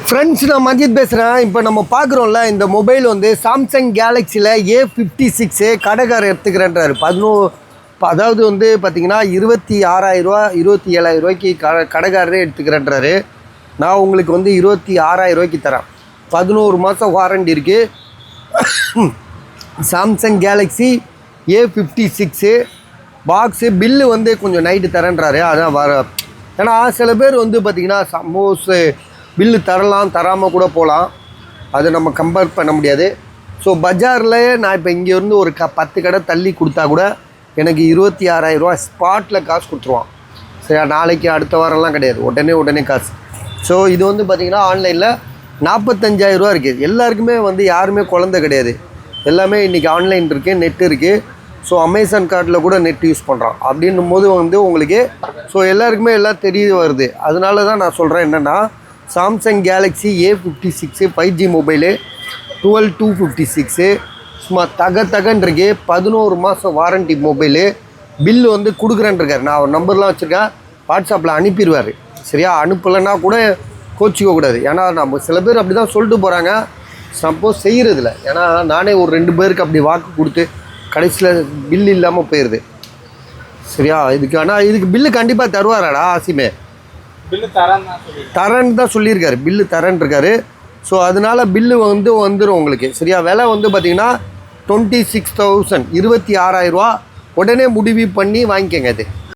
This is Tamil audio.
ஃப்ரெண்ட்ஸ், நான் மஞ்சித் பேசுகிறேன். இப்போ நம்ம பார்க்குறோம்ல, இந்த மொபைல் வந்து சாம்சங் கேலக்ஸியில் A56 கடைக்காரர் எடுத்துக்கிறேன்றாரு. அதாவது வந்து பார்த்திங்கன்னா 26,000 27,000 கடைக்காரரே எடுத்துக்கிறேன்றாரு. நான் உங்களுக்கு வந்து 26,000 தரேன். 11 மாதம் வாரண்டி இருக்குது. Samsung Galaxy A56 box. Bill வந்து கொஞ்சம் நைட்டு தரேன்றாரு. அதான் ஏன்னா சில பேர் வந்து பார்த்திங்கன்னா சப்போஸ் பில்லு தரலாம், தராமல் கூட போகலாம். அதை நம்ம கம்பேர் பண்ண முடியாது. ஸோ பஜாரில் நான் இப்போ இங்கேருந்து ஒரு 10 கடை தள்ளி கொடுத்தா கூட எனக்கு 26,000 ஸ்பாட்டில் காசு கொடுத்துருவான். சரி, நாளைக்கு அடுத்த வாரம்லாம் கிடையாது, உடனே காசு. ஸோ இது வந்து பார்த்திங்கன்னா ஆன்லைனில் 45,000 இருக்குது. எல்லாருக்குமே வந்து யாருமே குழந்தை கிடையாது. எல்லாமே இன்றைக்கி ஆன்லைன் இருக்குது, நெட் இருக்குது. ஸோ அமேசான் கார்டில் கூட நெட் யூஸ் பண்ணுறான். அப்படின்னும் போது வந்து உங்களுக்கு ஸோ எல்லாருக்குமே எல்லாம் தெரிய வருது. அதனால தான் நான் சொல்கிறேன் என்னென்னா, Samsung Galaxy A56 5G mobile 12,256 சும்மா தகன்னு இருக்கு. 11 மாதம் வாரண்டி மொபைலு. பில்லு வந்து கொடுக்குறேன்ருக்காரு. நான் ஒரு நம்பர்லாம் வச்சுருக்கேன், வாட்ஸ்அப்பில் அனுப்பிடுவார். சரியா? அனுப்பலைன்னா கூட கோச்சிக்க கூடாது. ஏன்னா நம்ம சில பேர் அப்படி தான் சொல்லிட்டு போகிறாங்க, சப்போஸ் செய்கிறதில்ல. ஏன்னா நானே ஒரு 2 பேருக்கு அப்படி வாக்கு கொடுத்து கடைசியில் பில் இல்லாமல் போயிடுது. சரியா? இதுக்கு பில்லு கண்டிப்பாக தருவாராடா ஆசிமே? பில்லு தரேன்னு தான் சொல்லியிருக்காரு. பில்லு தரேன் இருக்காரு. ஸோ அதனால் பில்லு வந்து வந்துடும் உங்களுக்கு. சரியா? விலை வந்து பார்த்திங்கன்னா 26,000 26,000 உடனே முடிவு பண்ணி வாங்கிக்கோங்க. இது